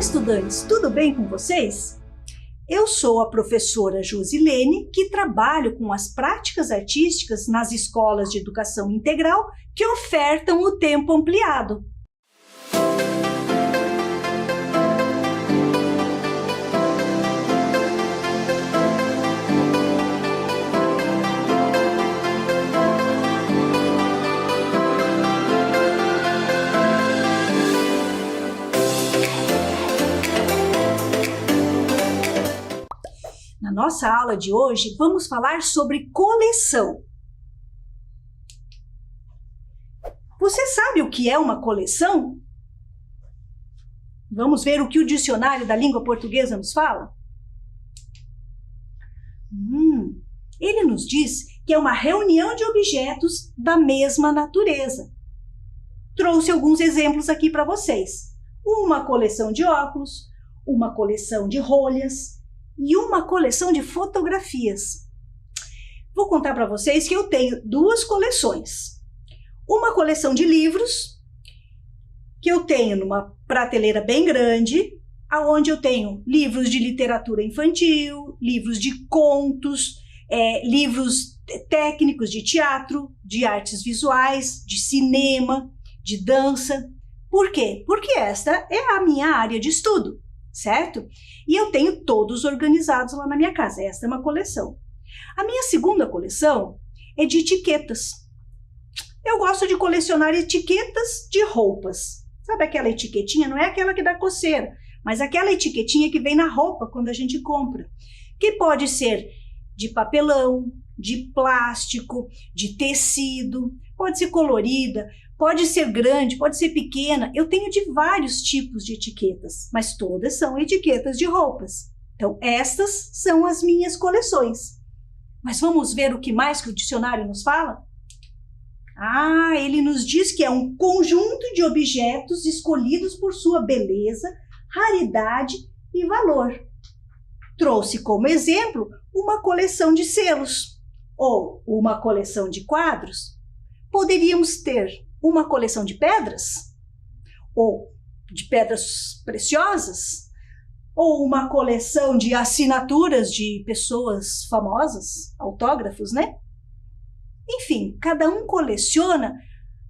estudantes, tudo bem com vocês? Eu sou a professora Josilene, que trabalho com as práticas artísticas nas escolas de educação integral que ofertam o tempo ampliado. Na nossa aula de hoje, vamos falar sobre coleção. Você sabe o que é uma coleção? Vamos ver o que o dicionário da língua portuguesa nos fala? Ele nos diz que é uma reunião de objetos da mesma natureza. Trouxe alguns exemplos aqui para vocês. Uma coleção de óculos, uma coleção de rolhas, e uma coleção de fotografias. Vou contar para vocês que eu tenho duas coleções. Uma coleção de livros, que eu tenho numa prateleira bem grande, onde eu tenho livros de literatura infantil, livros de contos, livros técnicos de teatro, de artes visuais, de cinema, de dança. Por quê? Porque esta é a minha área de estudo, certo? E eu tenho todos organizados lá na minha casa. Esta é uma coleção. A minha segunda coleção é de etiquetas. Eu gosto de colecionar etiquetas de roupas. Sabe aquela etiquetinha? Não é aquela que dá coceira, mas aquela etiquetinha que vem na roupa quando a gente compra. Que pode ser de papelão, de plástico, de tecido, pode ser colorida, pode ser grande, pode ser pequena. Eu tenho de vários tipos de etiquetas, mas todas são etiquetas de roupas. Então, estas são as minhas coleções. Mas vamos ver o que mais que o dicionário nos fala? Ele nos diz que é um conjunto de objetos escolhidos por sua beleza, raridade e valor. Trouxe como exemplo uma coleção de selos ou uma coleção de quadros. Poderíamos ter uma coleção de pedras, ou de pedras preciosas, ou uma coleção de assinaturas de pessoas famosas, autógrafos, né? Enfim, cada um coleciona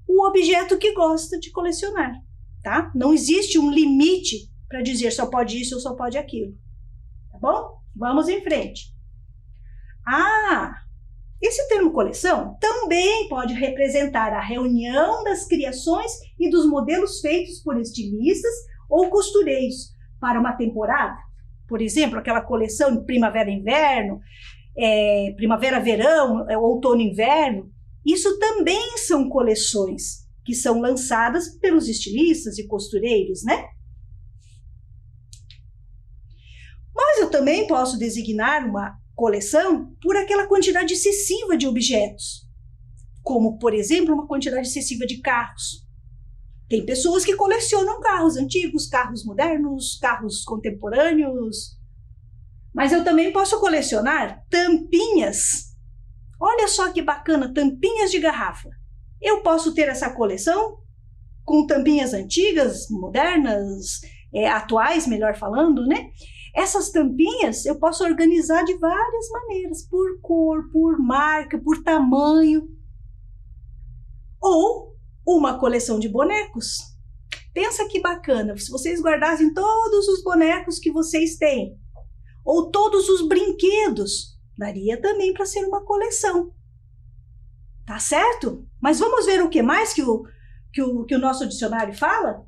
o objeto que gosta de colecionar, tá? Não existe um limite para dizer só pode isso ou só pode aquilo, tá bom? Vamos em frente. Esse termo coleção também pode representar a reunião das criações e dos modelos feitos por estilistas ou costureiros para uma temporada. Por exemplo, aquela coleção de primavera-inverno, primavera-verão, outono-inverno. Isso também são coleções que são lançadas pelos estilistas e costureiros, né? Mas eu também posso designar uma coleção por aquela quantidade excessiva de objetos, como, por exemplo, uma quantidade excessiva de carros. Tem pessoas que colecionam carros antigos, carros modernos, carros contemporâneos, mas eu também posso colecionar tampinhas. Olha só que bacana, tampinhas de garrafa. Eu posso ter essa coleção com tampinhas antigas, modernas, atuais, melhor falando, né? Essas tampinhas eu posso organizar de várias maneiras, por cor, por marca, por tamanho. Ou uma coleção de bonecos. Pensa que bacana, se vocês guardassem todos os bonecos que vocês têm, ou todos os brinquedos, daria também para ser uma coleção. Tá certo? Mas vamos ver o que mais que o nosso dicionário fala?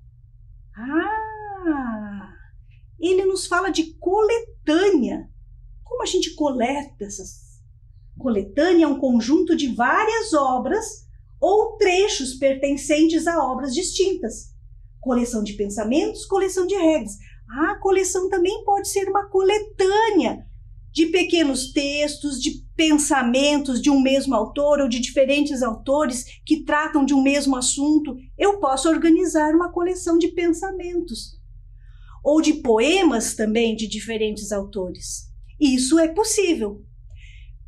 Ele nos fala de coletânea. Como a gente coleta essas? Coletânea é um conjunto de várias obras ou trechos pertencentes a obras distintas. Coleção de pensamentos, coleção de regras. A coleção também pode ser uma coletânea de pequenos textos, de pensamentos de um mesmo autor ou de diferentes autores que tratam de um mesmo assunto. Eu posso organizar uma coleção de pensamentos. Ou de poemas também de diferentes autores. Isso é possível.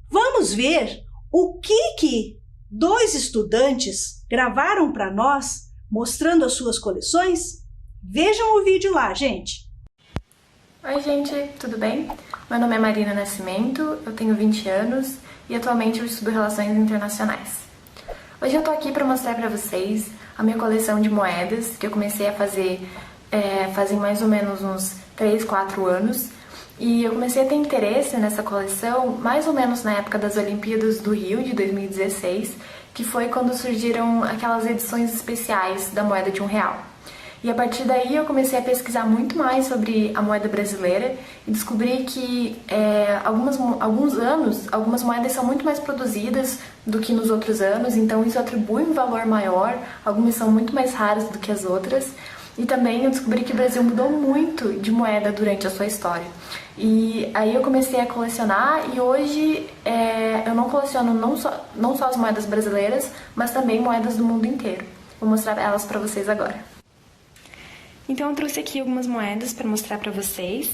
Vamos ver o que dois estudantes gravaram para nós, mostrando as suas coleções? Vejam o vídeo lá, gente. Oi gente, tudo bem? Meu nome é Marina Nascimento, eu tenho 20 anos e atualmente eu estudo Relações Internacionais. Hoje eu tô aqui para mostrar para vocês a minha coleção de moedas que eu comecei a fazer fazem mais ou menos uns 3, 4 anos. E eu comecei a ter interesse nessa coleção mais ou menos na época das Olimpíadas do Rio de 2016, que foi quando surgiram aquelas edições especiais da moeda de R$1. E a partir daí eu comecei a pesquisar muito mais sobre a moeda brasileira e descobri que algumas moedas são muito mais produzidas do que nos outros anos, então isso atribui um valor maior, algumas são muito mais raras do que as outras. E também eu descobri que o Brasil mudou muito de moeda durante a sua história. E aí eu comecei a colecionar e hoje eu não coleciono não só as moedas brasileiras, mas também moedas do mundo inteiro. Vou mostrar elas para vocês agora. Então eu trouxe aqui algumas moedas para mostrar para vocês.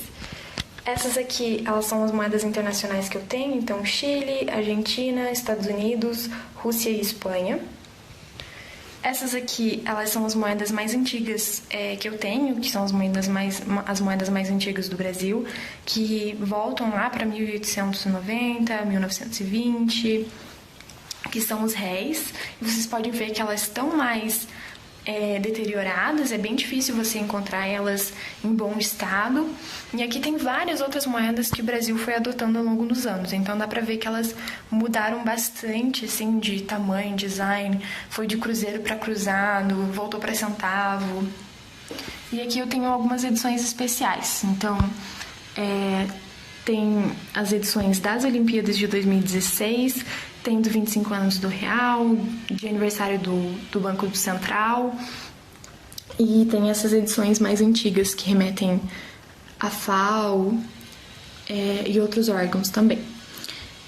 Essas aqui, elas são as moedas internacionais que eu tenho, então Chile, Argentina, Estados Unidos, Rússia e Espanha. Essas aqui, elas são as moedas mais antigas que eu tenho, que são as moedas mais antigas do Brasil, que voltam lá para 1890, 1920, que são os réis. E vocês podem ver que elas estão mais deterioradas, é bem difícil você encontrar elas em bom estado. E aqui tem várias outras moedas que o Brasil foi adotando ao longo dos anos, então dá pra ver que elas mudaram bastante, assim, de tamanho, design, foi de cruzeiro para cruzado, voltou para centavo. E aqui eu tenho algumas edições especiais, então tem as edições das Olimpíadas de 2016, tem do 25 anos do Real, de aniversário do Banco Central, e tem essas edições mais antigas que remetem à FAO e outros órgãos também.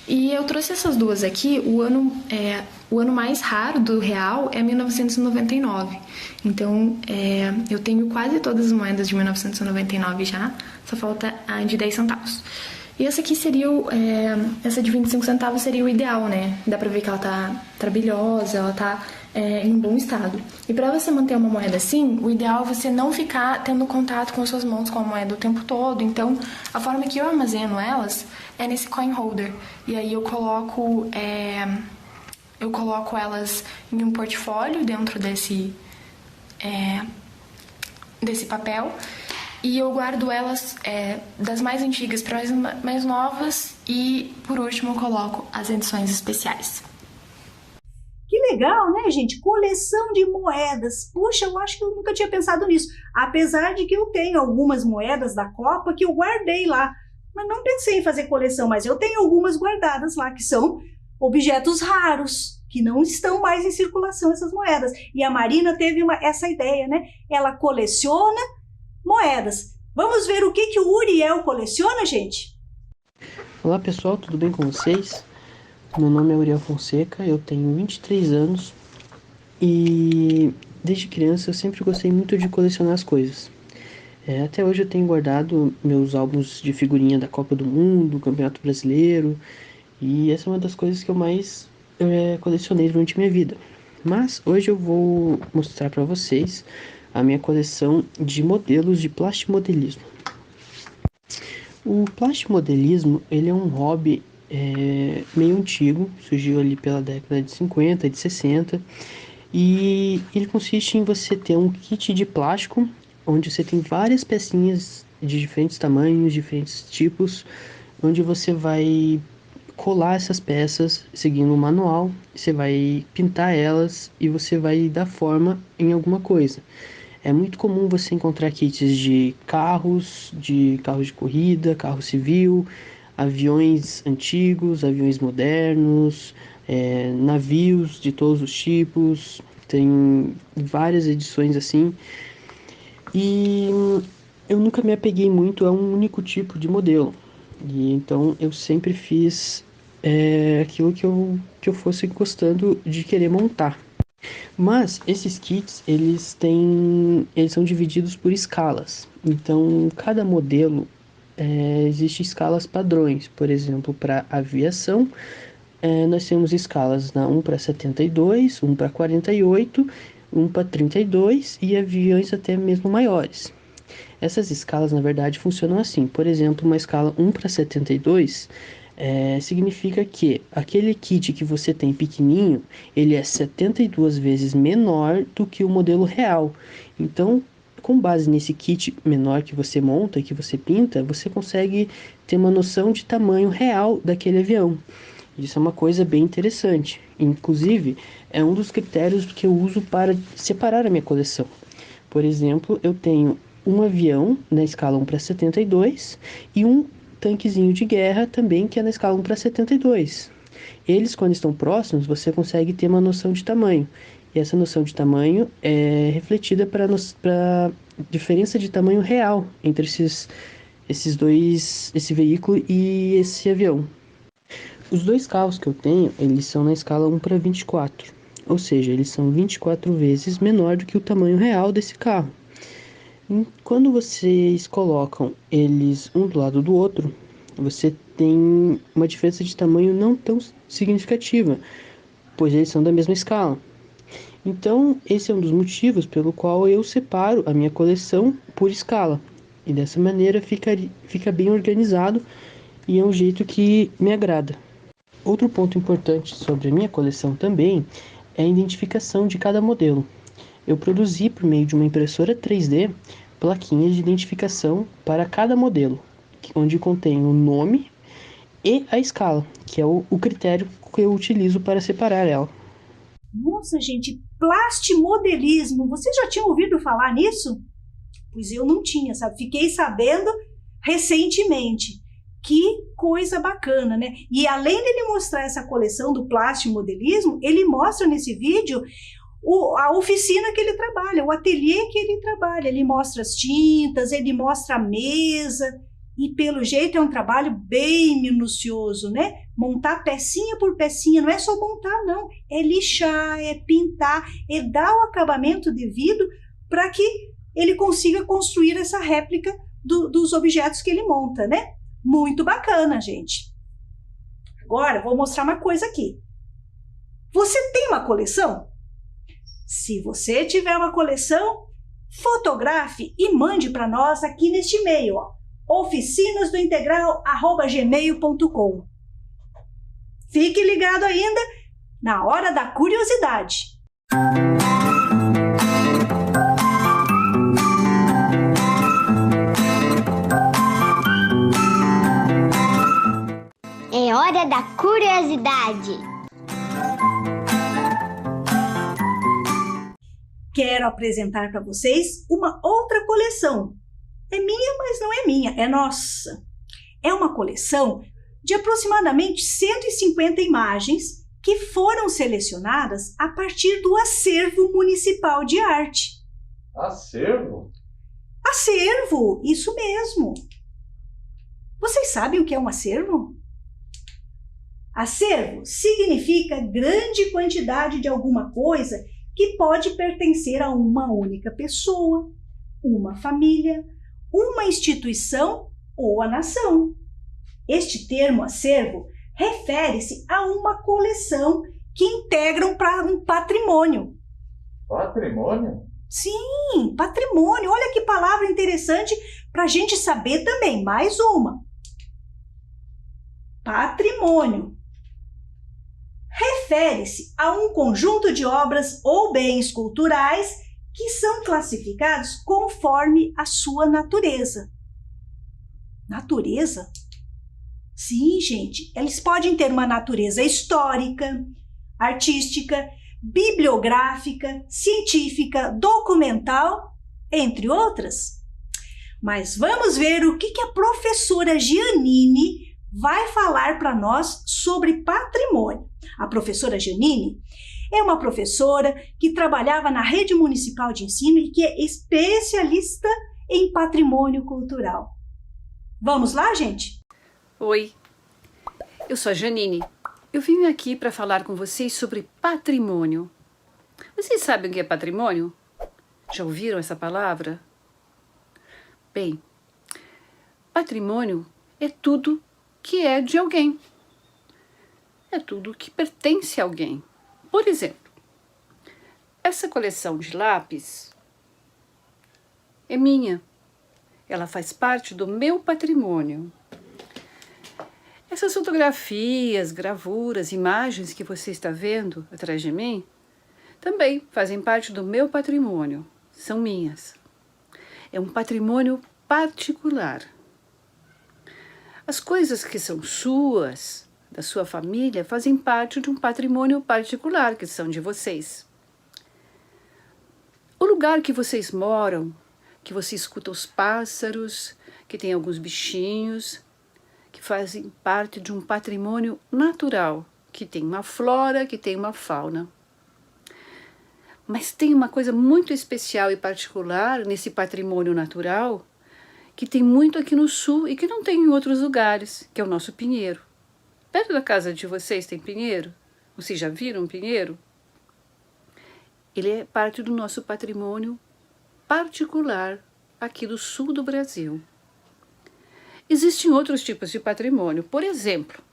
E eu trouxe essas duas aqui, o ano mais raro do Real é 1999, então eu tenho quase todas as moedas de 1999 já, só falta a de 10 centavos. E essa aqui seria essa de 25 centavos seria o ideal, né? Dá pra ver que ela tá brilhosa, ela tá em um bom estado. E pra você manter uma moeda assim, o ideal é você não ficar tendo contato com as suas mãos com a moeda o tempo todo. Então, a forma que eu armazeno elas é nesse coin holder. E aí eu coloco elas em um portfólio dentro desse papel. E eu guardo elas das mais antigas para as mais novas e, por último, eu coloco as edições especiais. Que legal, né, gente? Coleção de moedas. Puxa, eu acho que eu nunca tinha pensado nisso. Apesar de que eu tenho algumas moedas da Copa que eu guardei lá. Mas não pensei em fazer coleção, mas eu tenho algumas guardadas lá, que são objetos raros, que não estão mais em circulação, essas moedas. E a Marina teve essa ideia, né? Ela coleciona moedas. Vamos ver o que o Uriel coleciona, gente? Olá pessoal, tudo bem com vocês? Meu nome é Uriel Fonseca, eu tenho 23 anos e desde criança eu sempre gostei muito de colecionar as coisas. Até hoje eu tenho guardado meus álbuns de figurinha da Copa do Mundo, Campeonato Brasileiro, e essa é uma das coisas que eu mais colecionei durante minha vida. Mas hoje eu vou mostrar para vocês a minha coleção de modelos de plastimodelismo. O plastimodelismo, ele é um hobby meio antigo, surgiu ali pela década de 50, de 60, e ele consiste em você ter um kit de plástico, onde você tem várias pecinhas de diferentes tamanhos, diferentes tipos, onde você vai colar essas peças seguindo um manual, você vai pintar elas e você vai dar forma em alguma coisa. É muito comum você encontrar kits de carros de corrida, carro civil, aviões antigos, aviões modernos, navios de todos os tipos. Tem várias edições assim. E eu nunca me apeguei muito a um único tipo de modelo. E então eu sempre fiz aquilo que eu fosse gostando de querer montar. Mas esses kits, eles são divididos por escalas. Então, cada modelo existe escalas padrões. Por exemplo, para aviação, nós temos escalas da 1 para 72, 1 para 48, 1 para 32 e aviões até mesmo maiores. Essas escalas, na verdade, funcionam assim. Por exemplo, uma escala 1:72 significa que aquele kit que você tem pequenininho, ele é 72 vezes menor do que o modelo real. Então, com base nesse kit menor que você monta, que você pinta, você consegue ter uma noção de tamanho real daquele avião. Isso é uma coisa bem interessante. Inclusive, é um dos critérios que eu uso para separar a minha coleção. Por exemplo, eu tenho um avião na escala 1:72 e um tanquezinho de guerra também que é na escala 1:72. Eles, quando estão próximos, você consegue ter uma noção de tamanho. E essa noção de tamanho é refletida para a diferença de tamanho real entre esses dois, esse veículo e esse avião. Os dois carros que eu tenho, eles são na escala 1:24. Ou seja, eles são 24 vezes menor do que o tamanho real desse carro. Quando vocês colocam eles um do lado do outro, você tem uma diferença de tamanho não tão significativa, pois eles são da mesma escala. Então, esse é um dos motivos pelo qual eu separo a minha coleção por escala. E dessa maneira fica bem organizado e é um jeito que me agrada. Outro ponto importante sobre a minha coleção também é a identificação de cada modelo. Eu produzi por meio de uma impressora 3D plaquinhas de identificação para cada modelo, onde contém o nome e a escala, que é o critério que eu utilizo para separar ela. Nossa, gente, plastimodelismo. Vocês já tinham ouvido falar nisso? Pois eu não tinha, sabe? Fiquei sabendo recentemente. Que coisa bacana, né? E além dele mostrar essa coleção do plastimodelismo, ele mostra nesse vídeo a oficina que ele trabalha, o ateliê que ele trabalha. Ele mostra as tintas, ele mostra a mesa. E pelo jeito é um trabalho bem minucioso, né? Montar pecinha por pecinha, não é só montar, não. É lixar, é pintar, é dar o acabamento devido para que ele consiga construir essa réplica dos objetos que ele monta, né? Muito bacana, gente. Agora, vou mostrar uma coisa aqui. Você tem uma coleção? Se você tiver uma coleção, fotografe e mande para nós aqui neste e-mail, ó. oficinasdointegral@gmail.com. Fique ligado ainda na hora da curiosidade. É hora da curiosidade. Quero apresentar para vocês uma outra coleção. É minha, mas não é minha, é nossa. É uma coleção de aproximadamente 150 imagens que foram selecionadas a partir do Acervo Municipal de Arte. Acervo? Acervo, isso mesmo. Vocês sabem o que é um acervo? Acervo significa grande quantidade de alguma coisa que pode pertencer a uma única pessoa, uma família, uma instituição ou a nação. Este termo acervo refere-se a uma coleção que integram para um patrimônio. Patrimônio? Sim, patrimônio. Olha que palavra interessante para a gente saber também. Mais uma. Patrimônio. Refere-se a um conjunto de obras ou bens culturais que são classificados conforme a sua natureza. Natureza? Sim, gente, eles podem ter uma natureza histórica, artística, bibliográfica, científica, documental, entre outras. Mas vamos ver o que a professora Giannini vai falar para nós sobre patrimônio. A professora Giannini é uma professora que trabalhava na rede municipal de ensino e que é especialista em patrimônio cultural. Vamos lá, gente? Oi, eu sou a Giannini. Eu vim aqui para falar com vocês sobre patrimônio. Vocês sabem o que é patrimônio? Já ouviram essa palavra? Bem, patrimônio é tudo que é de alguém. É tudo que pertence a alguém. Por exemplo, essa coleção de lápis é minha. ela faz parte do meu patrimônio. Essas fotografias, gravuras, imagens que você está vendo atrás de mim, também fazem parte do meu patrimônio, são minhas. É um patrimônio particular. As coisas que são suas, da sua família, fazem parte de um patrimônio particular, que são de vocês. O lugar que vocês moram, que você escuta os pássaros, que tem alguns bichinhos, que fazem parte de um patrimônio natural, que tem uma flora, que tem uma fauna. Mas tem uma coisa muito especial e particular nesse patrimônio natural, que tem muito aqui no sul e que não tem em outros lugares, que é o nosso pinheiro. Perto da casa de vocês tem pinheiro? Vocês já viram um pinheiro? Ele é parte do nosso patrimônio particular aqui do sul do Brasil. Existem outros tipos de patrimônio, por exemplo,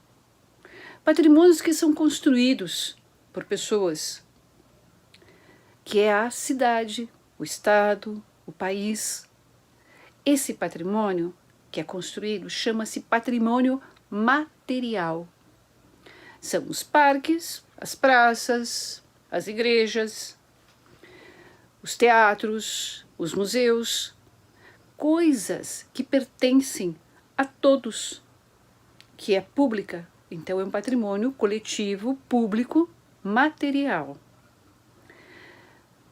patrimônios que são construídos por pessoas, que é a cidade, o estado, o país. Esse patrimônio que é construído chama-se patrimônio material. São os parques, as praças, as igrejas, os teatros, os museus, coisas que pertencem a todos, que é pública, então é um patrimônio coletivo, público, material.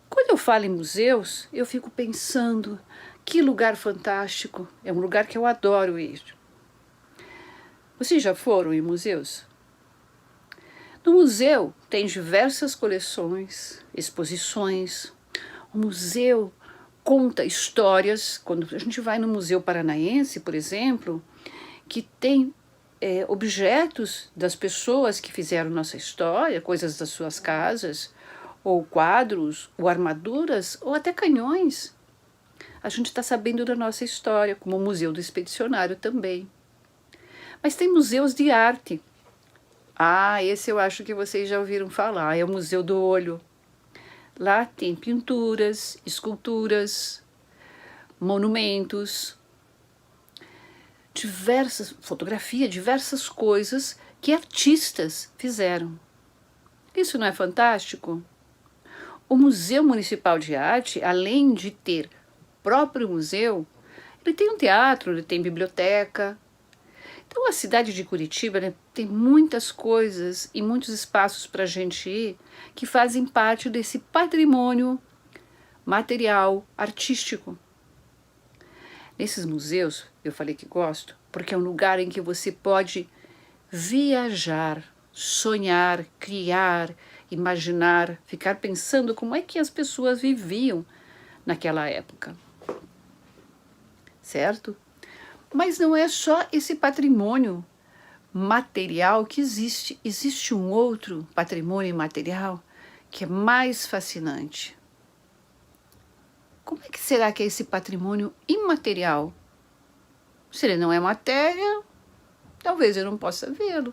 Quando eu falo em museus, eu fico pensando, que lugar fantástico, é um lugar que eu adoro ir. Vocês já foram em museus? No museu tem diversas coleções, exposições. O museu conta histórias. Quando a gente vai no Museu Paranaense, por exemplo, que tem objetos das pessoas que fizeram nossa história, coisas das suas casas, ou quadros, ou armaduras, ou até canhões. A gente está sabendo da nossa história, como o Museu do Expedicionário também. Mas tem museus de arte. Esse eu acho que vocês já ouviram falar, é o Museu do Olho. Lá tem pinturas, esculturas, monumentos, diversas coisas que artistas fizeram. Isso não é fantástico? O Museu Municipal de Arte, além de ter próprio museu, ele tem um teatro, ele tem biblioteca. Então a cidade de Curitiba, né, tem muitas coisas e muitos espaços para a gente ir que fazem parte desse patrimônio material, artístico. Nesses museus, eu falei que gosto, porque é um lugar em que você pode viajar, sonhar, criar, imaginar, ficar pensando como é que as pessoas viviam naquela época. Certo? Mas não é só esse patrimônio material que existe. Existe um outro patrimônio imaterial que é mais fascinante. Como é que será que é esse patrimônio imaterial? Se ele não é matéria, talvez eu não possa vê-lo.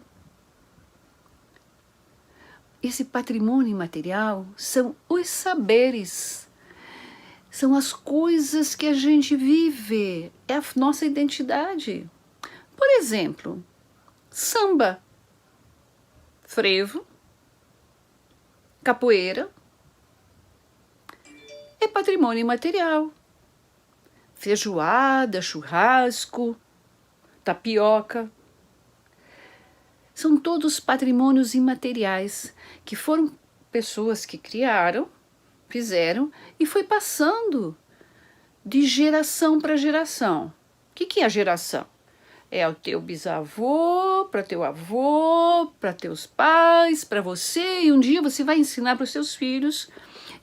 Esse patrimônio imaterial são os saberes. São as coisas que a gente vive, é a nossa identidade. Por exemplo, samba, frevo, capoeira, é patrimônio imaterial. Feijoada, churrasco, tapioca, são todos patrimônios imateriais que foram pessoas que criaram, fizeram e foi passando de geração para geração. O que é a geração? É o teu bisavô, para teu avô, para teus pais, para você, e um dia você vai ensinar para os seus filhos,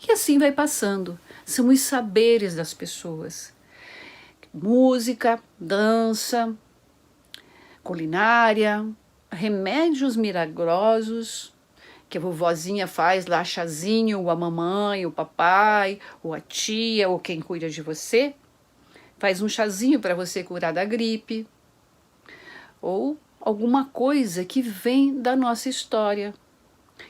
e assim vai passando. São os saberes das pessoas. Música, dança, culinária, remédios milagrosos, que a vovozinha faz lá, chazinho, ou a mamãe, ou o papai, ou a tia, ou quem cuida de você, faz um chazinho para você curar da gripe, ou alguma coisa que vem da nossa história,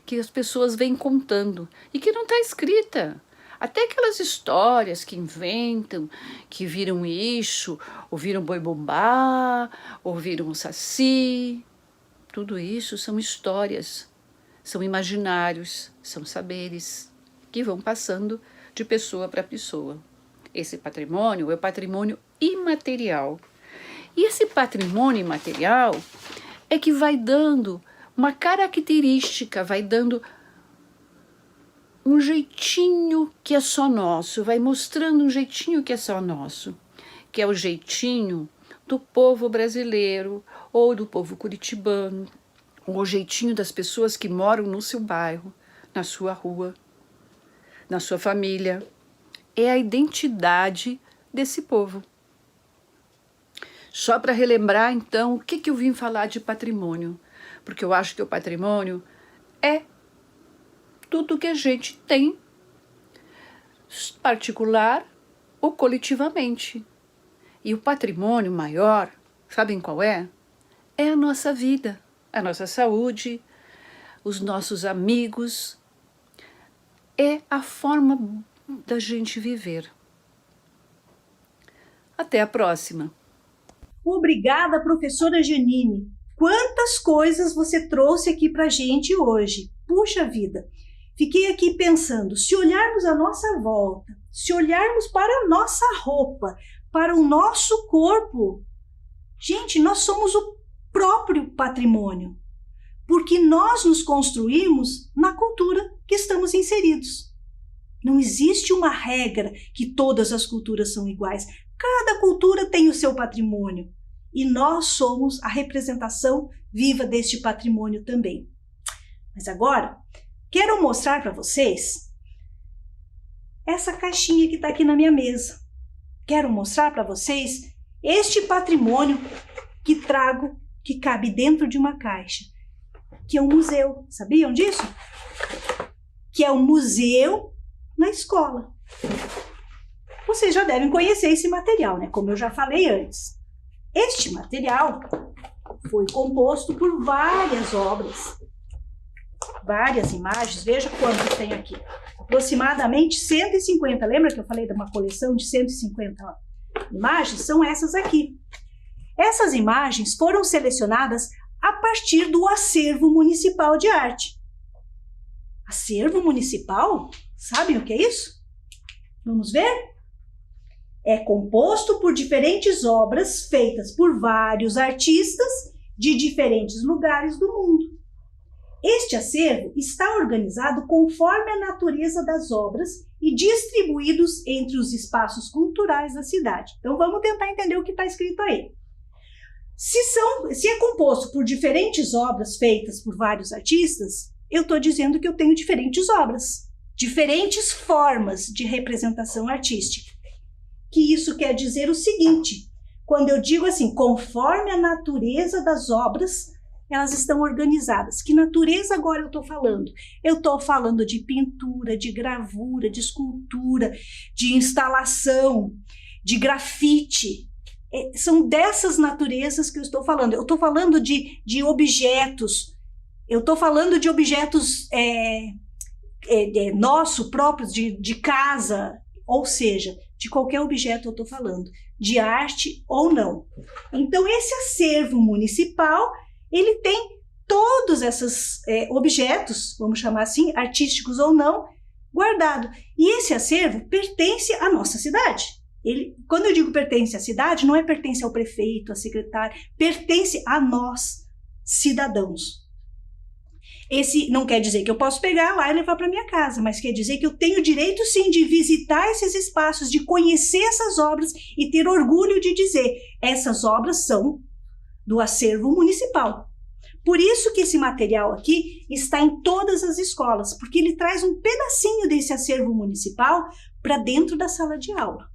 que as pessoas vêm contando, e que não está escrita. Até aquelas histórias que inventam, que viram isso, ou viram boi-bumbá, ou viram um saci. Tudo isso são histórias, são imaginários, são saberes que vão passando de pessoa para pessoa. Esse patrimônio é o patrimônio imaterial. E esse patrimônio imaterial é que vai dando uma característica, vai dando um jeitinho que é só nosso, vai mostrando um jeitinho que é só nosso, que é o jeitinho do povo brasileiro, ou do povo curitibano, ou o jeitinho das pessoas que moram no seu bairro, na sua rua, na sua família. É a identidade desse povo. Só para relembrar, então, o que eu vim falar de patrimônio, porque eu acho que o patrimônio é tudo que a gente tem, particular ou coletivamente. E o patrimônio maior, sabem qual é? É a nossa vida, a nossa saúde, os nossos amigos. É a forma da gente viver. Até a próxima. Obrigada, professora Janine. Quantas coisas você trouxe aqui para a gente hoje. Puxa vida, fiquei aqui pensando, se olharmos à nossa volta, se olharmos para a nossa roupa, para o nosso corpo, gente, nós somos o próprio patrimônio, porque nós nos construímos na cultura que estamos inseridos. Não existe uma regra que todas as culturas são iguais. Cada cultura tem o seu patrimônio e nós somos a representação viva deste patrimônio também. Mas agora, quero mostrar para vocês essa caixinha que está aqui na minha mesa. Quero mostrar para vocês este patrimônio que trago, que cabe dentro de uma caixa, que é um museu. Sabiam disso? Que é um museu na escola. Vocês já devem conhecer esse material, né? Como eu já falei antes. Este material foi composto por várias obras, várias imagens. Veja quantos tem aqui. Aproximadamente 150. Lembra que eu falei de uma coleção de 150 imagens? São essas aqui. Essas imagens foram selecionadas a partir do acervo municipal de arte. Acervo municipal? Sabem o que é isso? Vamos ver? É composto por diferentes obras feitas por vários artistas de diferentes lugares do mundo. Este acervo está organizado conforme a natureza das obras e distribuídos entre os espaços culturais da cidade. Então vamos tentar entender o que está escrito aí. Se é composto por diferentes obras feitas por vários artistas, eu estou dizendo que eu tenho diferentes obras, diferentes formas de representação artística. Que isso quer dizer o seguinte, quando eu digo assim, conforme a natureza das obras, elas estão organizadas. Que natureza agora eu estou falando? Eu estou falando de pintura, de gravura, de escultura, de instalação, de grafite. São dessas naturezas que eu estou falando. Eu estou falando de objetos. Eu estou falando de objetos nossos próprios, de casa, ou seja, de qualquer objeto eu estou falando, de arte ou não. Então, esse acervo municipal, ele tem todos esses objetos, vamos chamar assim, artísticos ou não, guardado. E esse acervo pertence à nossa cidade. Quando eu digo pertence à cidade, não é pertence ao prefeito, à secretária, pertence a nós, cidadãos. Esse não quer dizer que eu posso pegar lá e levar para minha casa, mas quer dizer que eu tenho direito sim de visitar esses espaços, de conhecer essas obras e ter orgulho de dizer, essas obras são do acervo municipal. Por isso que esse material aqui está em todas as escolas, porque ele traz um pedacinho desse acervo municipal para dentro da sala de aula.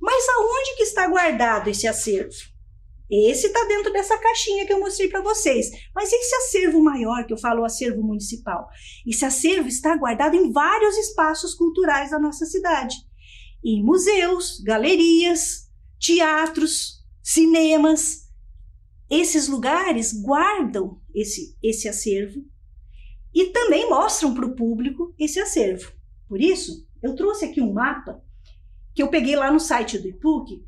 Mas aonde que está guardado esse acervo? Esse está dentro dessa caixinha que eu mostrei para vocês. Mas esse acervo maior, que eu falo, o acervo municipal, esse acervo está guardado em vários espaços culturais da nossa cidade. Em museus, galerias, teatros, cinemas. Esses lugares guardam esse acervo e também mostram para o público esse acervo. Por isso, eu trouxe aqui um mapa que eu peguei lá no site do IPUC,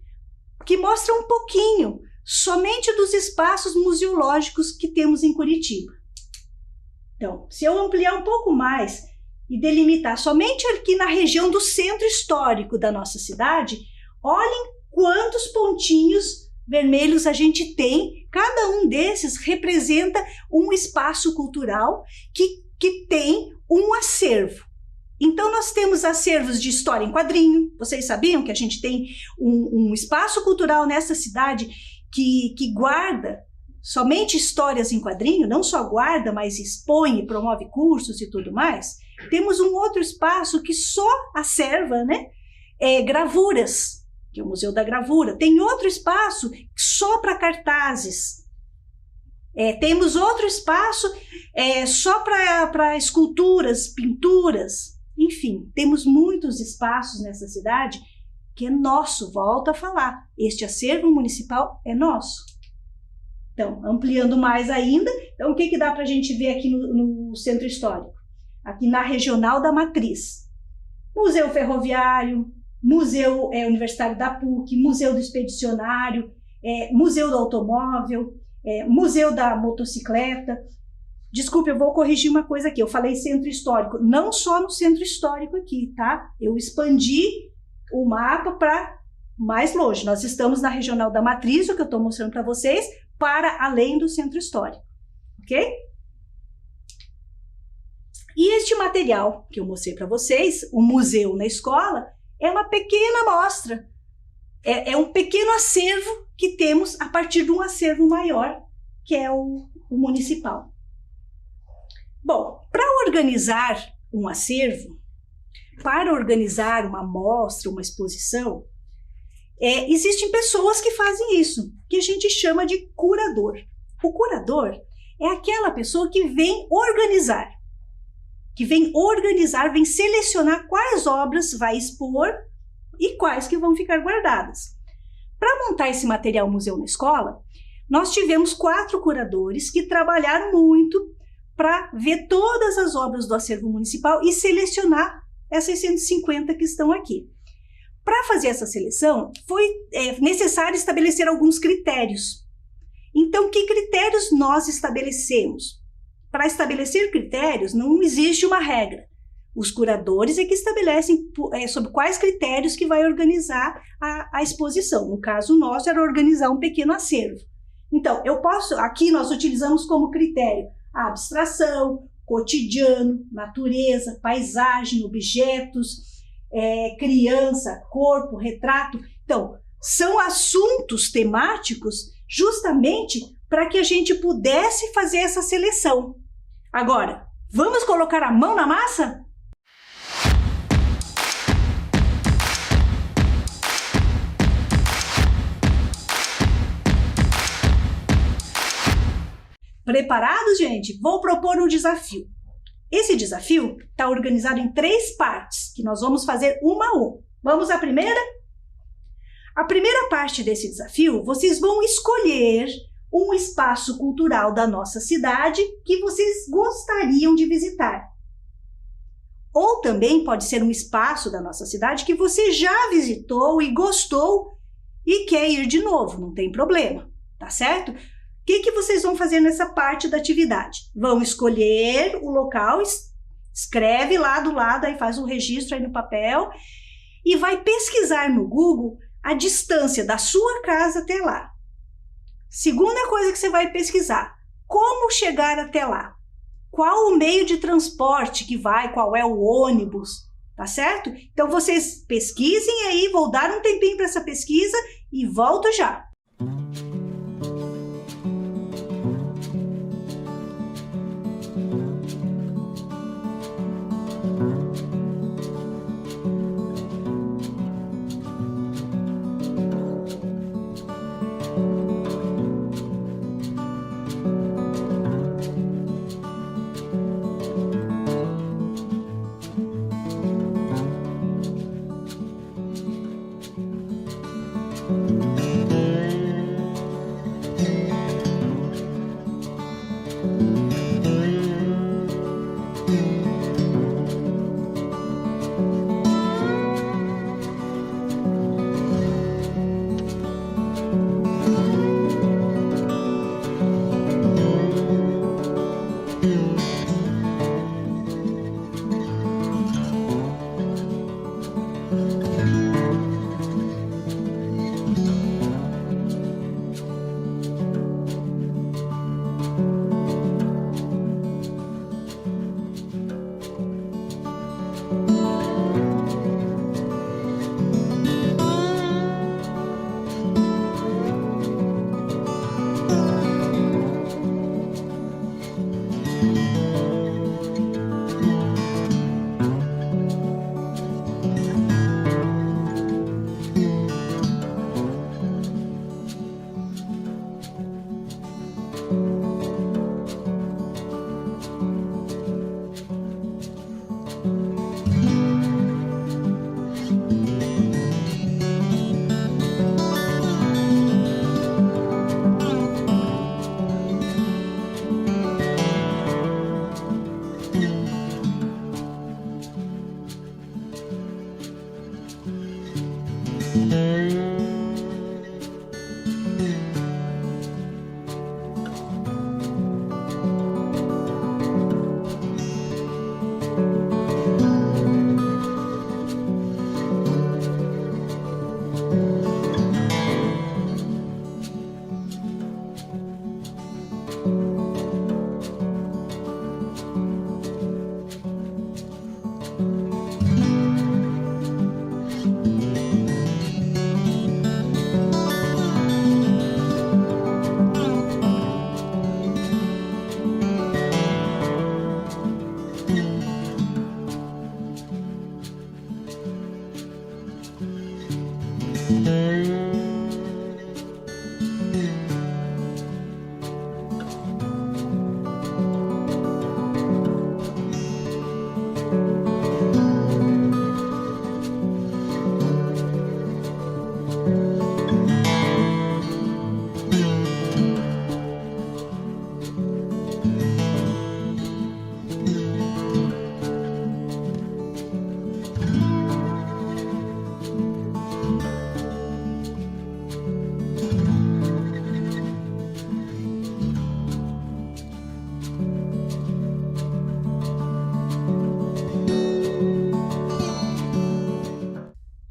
que mostra um pouquinho somente dos espaços museológicos que temos em Curitiba. Então, se eu ampliar um pouco mais e delimitar somente aqui na região do centro histórico da nossa cidade, olhem quantos pontinhos vermelhos a gente tem. Cada um desses representa um espaço cultural que tem um acervo. Então, nós temos acervos de história em quadrinho. Vocês sabiam que a gente tem um espaço cultural nessa cidade que guarda somente histórias em quadrinho? Não só guarda, mas expõe e promove cursos e tudo mais. Temos um outro espaço que só acerva, né, gravuras, que é o Museu da Gravura. Tem outro espaço só para cartazes. Temos outro espaço só para esculturas, pinturas. Enfim, temos muitos espaços nessa cidade que é nosso. Volto a falar, este acervo municipal é nosso. Então, ampliando mais ainda, então, o que dá para a gente ver aqui no Centro Histórico? Aqui na Regional da Matriz. Museu Ferroviário, Museu Universitário da PUC, Museu do Expedicionário, Museu do Automóvel, Museu da Motocicleta. Desculpe, eu vou corrigir uma coisa aqui. Eu falei Centro Histórico, não só no Centro Histórico aqui, tá? Eu expandi o mapa para mais longe. Nós estamos na Regional da Matriz, o que eu estou mostrando para vocês, para além do Centro Histórico, ok? E este material que eu mostrei para vocês, o Museu na Escola, é uma pequena amostra, é um pequeno acervo que temos a partir de um acervo maior, que é o municipal. Bom, para organizar um acervo, para organizar uma mostra, uma exposição, existem pessoas que fazem isso, que a gente chama de curador. O curador é aquela pessoa que vem organizar, vem selecionar quais obras vai expor e quais que vão ficar guardadas. Para montar esse material Museu na Escola, nós tivemos 4 curadores que trabalharam muito para ver todas as obras do acervo municipal e selecionar essas 150 que estão aqui. Para fazer essa seleção, foi necessário estabelecer alguns critérios. Então, que critérios nós estabelecemos? Para estabelecer critérios, não existe uma regra. Os curadores é que estabelecem sobre quais critérios que vai organizar a exposição. No caso nosso, era organizar um pequeno acervo. Então, aqui nós utilizamos como critério a abstração, cotidiano, natureza, paisagem, objetos, criança, corpo, retrato. Então, são assuntos temáticos justamente para que a gente pudesse fazer essa seleção. Agora, vamos colocar a mão na massa? Preparados, gente? Vou propor um desafio. Esse desafio está organizado em 3 partes, que nós vamos fazer uma a uma. Vamos à primeira? A primeira parte desse desafio, vocês vão escolher um espaço cultural da nossa cidade que vocês gostariam de visitar. Ou também pode ser um espaço da nossa cidade que você já visitou e gostou e quer ir de novo, não tem problema, tá certo? O que vocês vão fazer nessa parte da atividade? Vão escolher o local, escreve lá do lado, aí faz um registro aí no papel e vai pesquisar no Google a distância da sua casa até lá. Segunda coisa que você vai pesquisar, como chegar até lá? Qual o meio de transporte que vai, qual é o ônibus, tá certo? Então vocês pesquisem aí, vou dar um tempinho para essa pesquisa e volto já.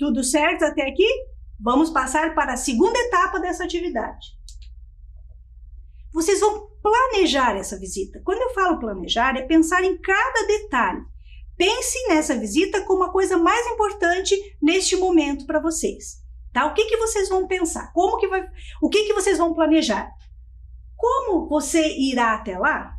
Tudo certo até aqui? Vamos passar para a segunda etapa dessa atividade. Vocês vão planejar essa visita. Quando eu falo planejar, é pensar em cada detalhe. Pense nessa visita como a coisa mais importante neste momento para vocês. Tá? O que vocês vão pensar? O que vocês vão planejar? Como você irá até lá?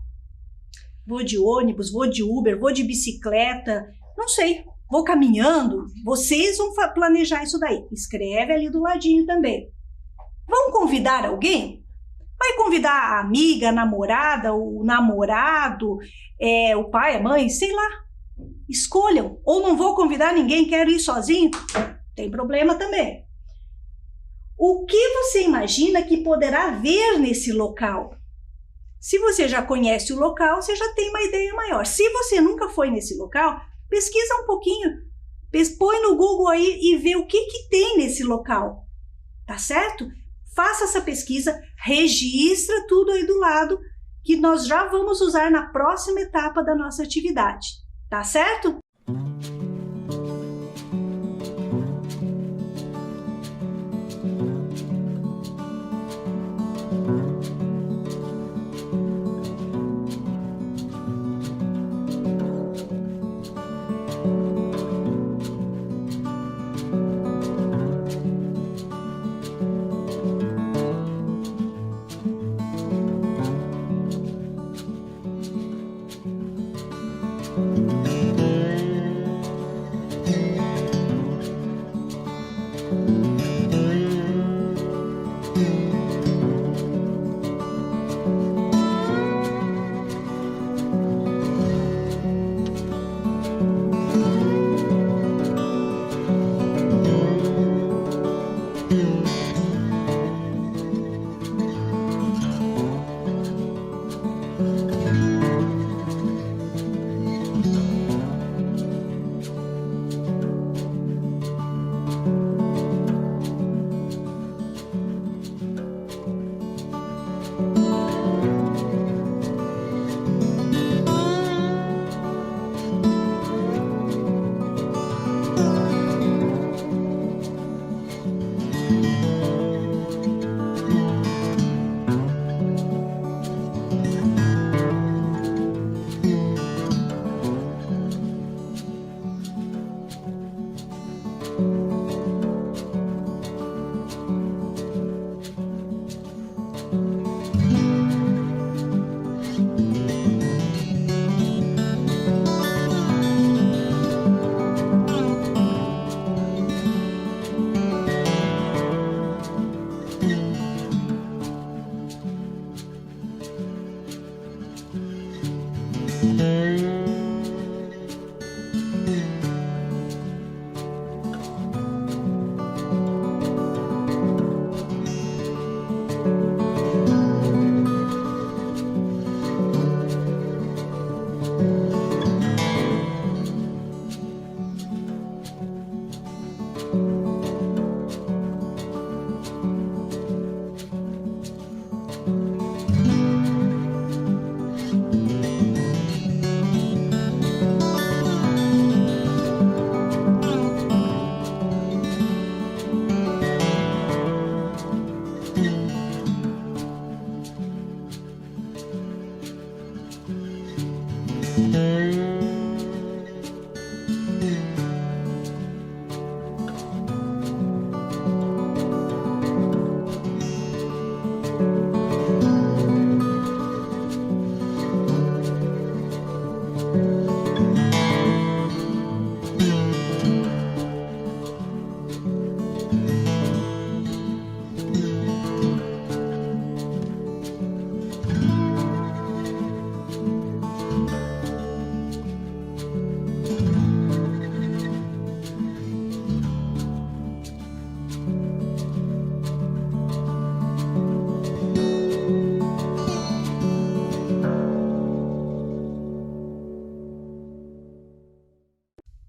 Vou de ônibus, vou de Uber, vou de bicicleta, não sei, vou caminhando. Vocês vão planejar isso daí. Escreve ali do ladinho também. Vão convidar alguém? Vai convidar a amiga, a namorada, o namorado, o pai, a mãe, sei lá. Escolham. Ou não vou convidar ninguém, quero ir sozinho? Tem problema também. O que você imagina que poderá ver nesse local? Se você já conhece o local, você já tem uma ideia maior. Se você nunca foi nesse local, pesquisa um pouquinho. Põe no Google aí e vê o que tem nesse local. Tá certo? Faça essa pesquisa, registra tudo aí do lado, que nós já vamos usar na próxima etapa da nossa atividade. Tá certo?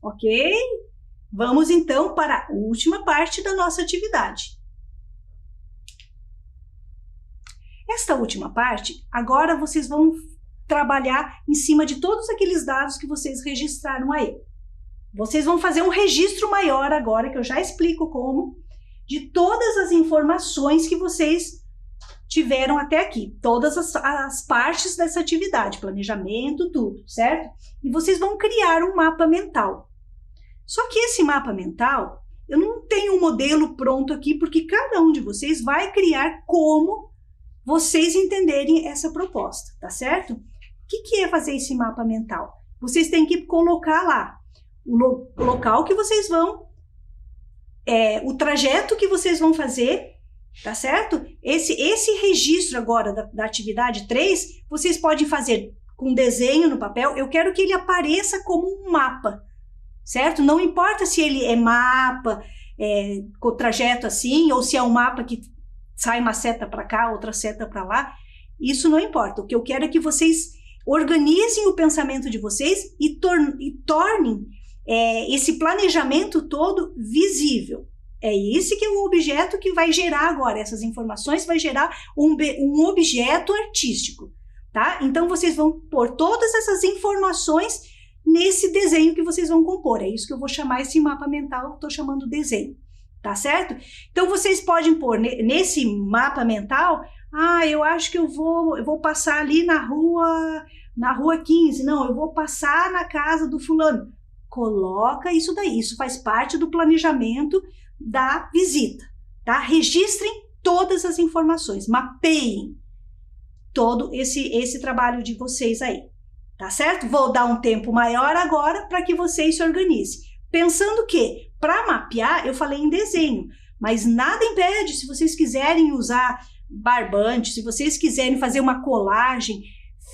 Ok? Vamos então para a última parte da nossa atividade. Esta última parte, agora vocês vão trabalhar em cima de todos aqueles dados que vocês registraram aí. Vocês vão fazer um registro maior agora, que eu já explico como, de todas as informações que vocês tiveram até aqui, todas as partes dessa atividade, planejamento, tudo, certo? E vocês vão criar um mapa mental. Só que esse mapa mental, eu não tenho um modelo pronto aqui, porque cada um de vocês vai criar como vocês entenderem essa proposta, tá certo? O que é fazer esse mapa mental? Vocês têm que colocar lá o local que vocês vão, o trajeto que vocês vão fazer, tá certo? Esse registro agora da atividade 3, vocês podem fazer com desenho no papel. Eu quero que ele apareça como um mapa, certo? Não importa se ele é mapa, com trajeto assim, ou se é um mapa que sai uma seta para cá, outra seta para lá. Isso não importa. O que eu quero é que vocês organizem o pensamento de vocês e tornem esse planejamento todo visível. É esse que é o objeto que vai gerar agora, essas informações vai gerar um objeto artístico, tá? Então vocês vão pôr todas essas informações nesse desenho que vocês vão compor. É isso que eu vou chamar esse mapa mental, estou chamando desenho, tá certo? Então vocês podem pôr nesse mapa mental, eu acho que eu vou passar ali na rua 15, não, eu vou passar na casa do fulano. Coloca isso daí, isso faz parte do planejamento da visita, tá? Registrem todas as informações, mapeiem todo esse trabalho de vocês aí, tá certo? Vou dar um tempo maior agora para que vocês se organizem. Pensando que, para mapear, eu falei em desenho, mas nada impede, se vocês quiserem usar barbante, se vocês quiserem fazer uma colagem,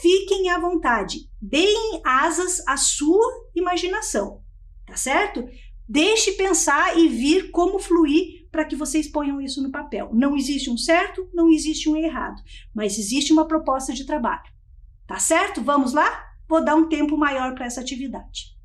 fiquem à vontade, deem asas à sua imaginação, tá certo? Deixe pensar e vir como fluir para que vocês ponham isso no papel. Não existe um certo, não existe um errado, mas existe uma proposta de trabalho, tá certo? Vamos lá? Vou dar um tempo maior para essa atividade.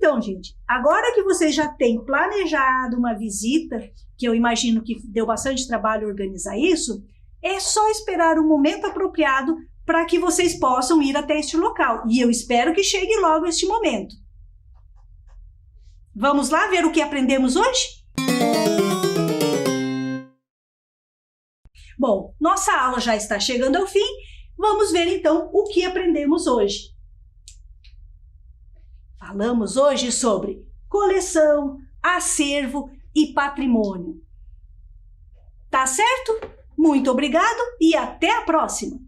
Então, gente, agora que vocês já têm planejado uma visita, que eu imagino que deu bastante trabalho organizar isso, é só esperar um momento apropriado para que vocês possam ir até este local. E eu espero que chegue logo este momento. Vamos lá ver o que aprendemos hoje? Bom, nossa aula já está chegando ao fim. Vamos ver então o que aprendemos hoje. Falamos hoje sobre coleção, acervo e patrimônio. Tá certo? Muito obrigado e até a próxima!